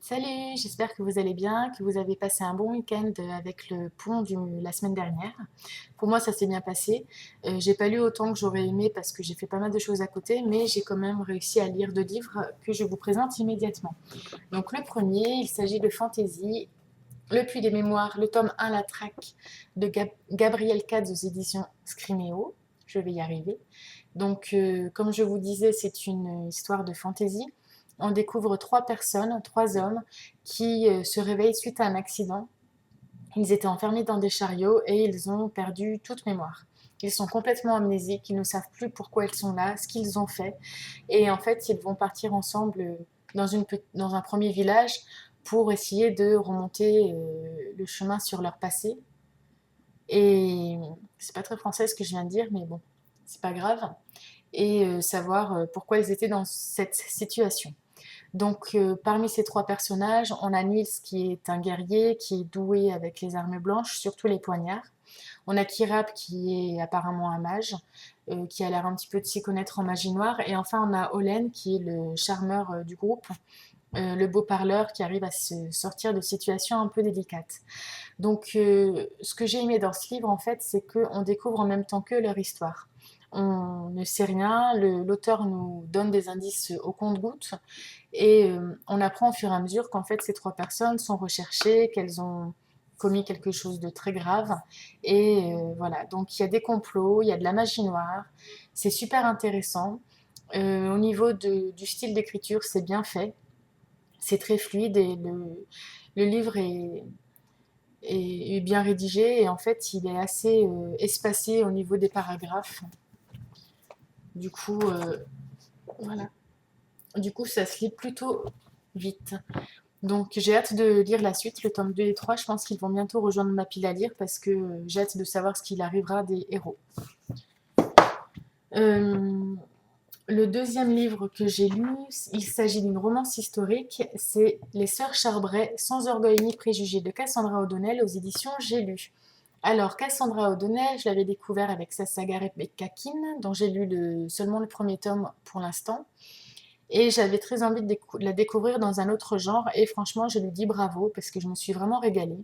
Salut, j'espère que vous allez bien, que vous avez passé un bon week-end avec le pont la semaine dernière. Pour moi, ça s'est bien passé. J'ai pas lu autant que j'aurais aimé parce que j'ai fait pas mal de choses à côté, mais j'ai quand même réussi à lire 2 livres que je vous présente immédiatement. Donc le premier, il s'agit de Fantasy, Le Puits des Mémoires, le tome 1, La Traque de Gabriel Katz aux éditions Scriméo. Je vais y arriver. Donc, comme je vous disais, c'est une histoire de fantaisie. On découvre 3 personnes, 3 hommes, qui se réveillent suite à un accident. Ils étaient enfermés dans des chariots et ils ont perdu toute mémoire. Ils sont complètement amnésiques, ils ne savent plus pourquoi ils sont là, ce qu'ils ont fait. Et en fait, ils vont partir ensemble dans un premier village pour essayer de remonter le chemin sur leur passé. Et c'est pas très français ce que je viens de dire, mais bon, c'est pas grave. Et savoir pourquoi ils étaient dans cette situation. Donc, parmi ces 3 personnages, on a Nils qui est un guerrier, qui est doué avec les armes blanches, surtout les poignards. On a Kirap qui est apparemment un mage, qui a l'air un petit peu de s'y connaître en magie noire. Et enfin, on a Olen qui est le charmeur du groupe, le beau parleur qui arrive à se sortir de situations un peu délicates. Donc, ce que j'ai aimé dans ce livre, en fait, c'est qu'on découvre en même temps que leur histoire. On ne sait rien, l'auteur nous donne des indices au compte-gouttes et on apprend au fur et à mesure qu'en fait ces 3 personnes sont recherchées, qu'elles ont commis quelque chose de très grave. Et voilà, donc il y a des complots, il y a de la magie noire, c'est super intéressant. Au niveau du style d'écriture, c'est bien fait, c'est très fluide et le livre est bien rédigé et en fait il est assez espacé au niveau des paragraphes. Du coup, voilà. Du coup, ça se lit plutôt vite. Donc j'ai hâte de lire la suite, le tome 2 et 3. Je pense qu'ils vont bientôt rejoindre ma pile à lire parce que j'ai hâte de savoir ce qu'il arrivera des héros. Euh, le deuxième livre que j'ai lu, il s'agit d'une romance historique. C'est Les Sœurs Charbret, sans orgueil ni préjugés de Cassandra O'Donnell aux éditions J'ai lu. Alors, Cassandra O'Donnell, je l'avais découvert avec sa saga Rebecca Keane, dont j'ai lu seulement le premier tome pour l'instant. Et j'avais très envie de la découvrir dans un autre genre. Et franchement, je lui dis bravo parce que je me suis vraiment régalée.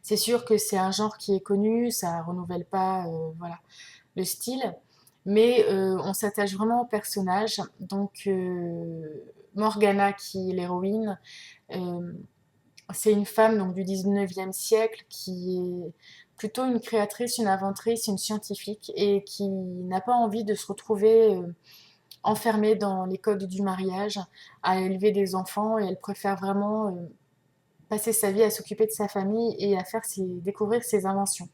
C'est sûr que c'est un genre qui est connu, ça renouvelle pas voilà, le style. Mais on s'attache vraiment au personnage. Donc, Morgana, qui est l'héroïne, euh, c'est une femme donc, du 19e siècle qui est plutôt une créatrice, une inventrice, une scientifique et qui n'a pas envie de se retrouver enfermée dans les codes du mariage, à élever des enfants et elle préfère vraiment passer sa vie à s'occuper de sa famille et à découvrir ses inventions.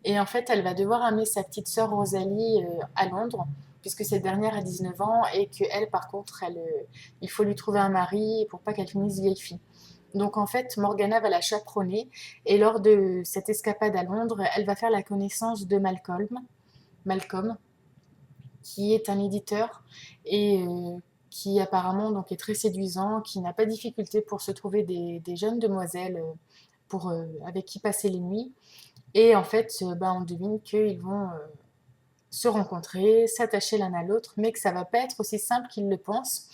Et en fait, elle va devoir amener sa petite sœur Rosalie à Londres, puisque cette dernière a 19 ans et qu'elle, par contre, il faut lui trouver un mari pour pas qu'elle finisse vieille fille. Donc en fait, Morgana va la chaperonner et lors de cette escapade à Londres, elle va faire la connaissance de Malcolm, qui est un éditeur et qui apparemment donc est très séduisant, qui n'a pas de difficulté pour se trouver des jeunes demoiselles avec qui passer les nuits. Et en fait, on devine qu'ils vont se rencontrer, s'attacher l'un à l'autre, mais que ça va pas être aussi simple qu'ils le pensent.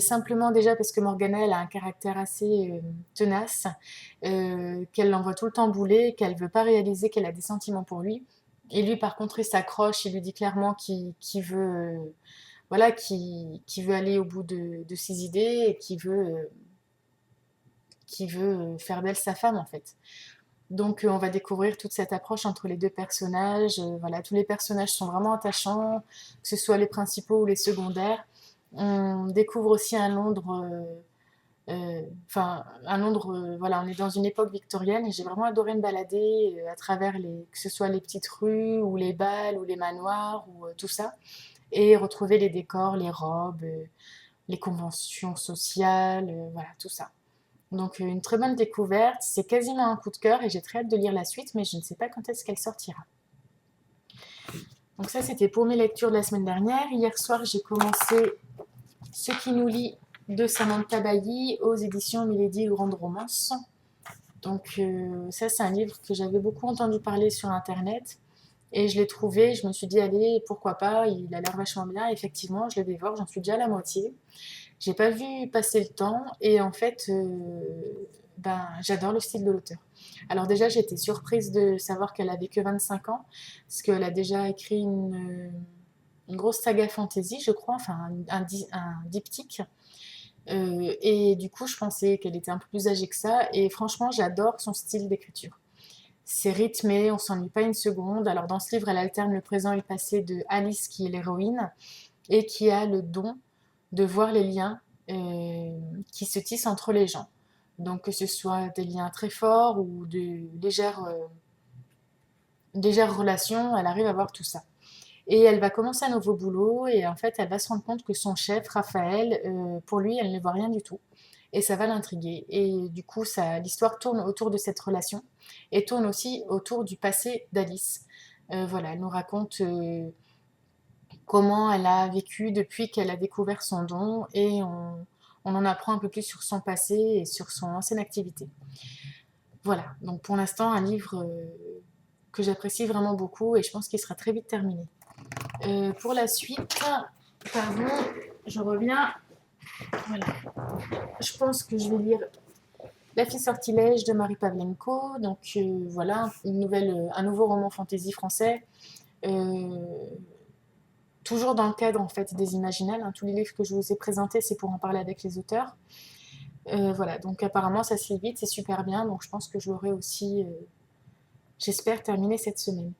Simplement déjà parce que Morgana elle a un caractère assez tenace, qu'elle l'envoie tout le temps bouler, qu'elle veut pas réaliser qu'elle a des sentiments pour lui. Et lui par contre il s'accroche, il lui dit clairement qu'il veut, voilà, qu'il veut aller au bout de ses idées et qu'il veut faire d'elle sa femme en fait. Donc on va découvrir toute cette approche entre les 2 personnages. Voilà, tous les personnages sont vraiment attachants, que ce soit les principaux ou les secondaires. On découvre aussi un Londres, un Londres, voilà, on est dans une époque victorienne et j'ai vraiment adoré me balader à travers que ce soit les petites rues ou les bals ou les manoirs ou tout ça, et retrouver les décors, les robes, les conventions sociales, voilà, tout ça. Donc une très bonne découverte, c'est quasiment un coup de cœur et j'ai très hâte de lire la suite, mais je ne sais pas quand est-ce qu'elle sortira. Donc ça c'était pour mes lectures de la semaine dernière. Hier soir j'ai commencé Ce qui nous lie de Samantha Bailly aux éditions Milady Grande Romance. Donc ça c'est un livre que j'avais beaucoup entendu parler sur internet et je l'ai trouvé, je me suis dit allez pourquoi pas, il a l'air vachement bien, effectivement je le dévore, j'en suis déjà à la moitié. J'ai pas vu passer le temps et en fait, ben, j'adore le style de l'auteur. Alors déjà, j'étais surprise de savoir qu'elle avait que 25 ans, parce qu'elle a déjà écrit une grosse saga fantasy, je crois, enfin un diptyque. Et du coup, je pensais qu'elle était un peu plus âgée que ça. Et franchement, j'adore son style d'écriture. C'est rythmé, on s'ennuie pas une seconde. Alors dans ce livre, elle alterne le présent et le passé de Alice, qui est l'héroïne, et qui a le don de voir les liens qui se tissent entre les gens. Donc que ce soit des liens très forts ou de légères relations, elle arrive à voir tout ça. Et elle va commencer un nouveau boulot et en fait, elle va se rendre compte que son chef, Raphaël, pour lui, elle ne voit rien du tout. Et ça va l'intriguer. Et du coup, l'histoire tourne autour de cette relation et tourne aussi autour du passé d'Alice. Voilà, elle nous raconte comment elle a vécu depuis qu'elle a découvert son don et on en apprend un peu plus sur son passé et sur son ancienne activité. Voilà, donc pour l'instant, un livre que j'apprécie vraiment beaucoup et je pense qu'il sera très vite terminé. Pour la suite, pardon, je reviens. Voilà. Je pense que je vais lire La fille sortilège de Marie Pavlenko. Donc voilà, un nouveau roman fantasy français. Euh, Toujours dans le cadre en fait des Imaginales. Hein. Tous les livres que je vous ai présentés, c'est pour en parler avec les auteurs. Voilà, donc apparemment ça se lit vite, c'est super bien. Donc je pense que je l'aurai aussi, j'espère, terminé cette semaine.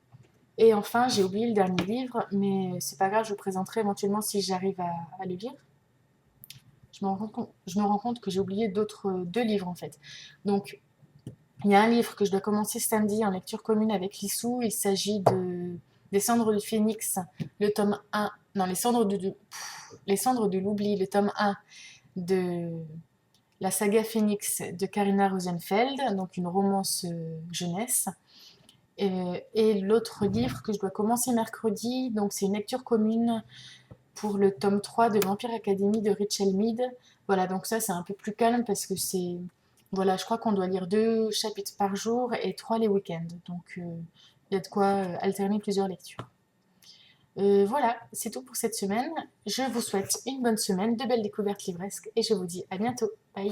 Et enfin, j'ai oublié le dernier livre, mais c'est pas grave, je vous présenterai éventuellement si j'arrive à le lire. Je me rends compte que j'ai oublié deux livres en fait. Donc, il y a un livre que je dois commencer samedi en lecture commune avec Lissou. Il s'agit de Des cendres du phénix, le tome 1. Non, Les cendres de l'oubli, le tome 1 de la saga Phénix de Karina Rosenfeld, donc une romance jeunesse. Et l'autre livre que je dois commencer mercredi, donc c'est une lecture commune pour le tome 3 de Vampire Academy de Rachel Mead. Voilà, donc ça c'est un peu plus calme parce que c'est... Voilà, je crois qu'on doit lire 2 chapitres par jour et 3 les week-ends. Donc il y a de quoi alterner plusieurs lectures. Voilà, c'est tout pour cette semaine. Je vous souhaite une bonne semaine, de belles découvertes livresques et je vous dis à bientôt. Bye.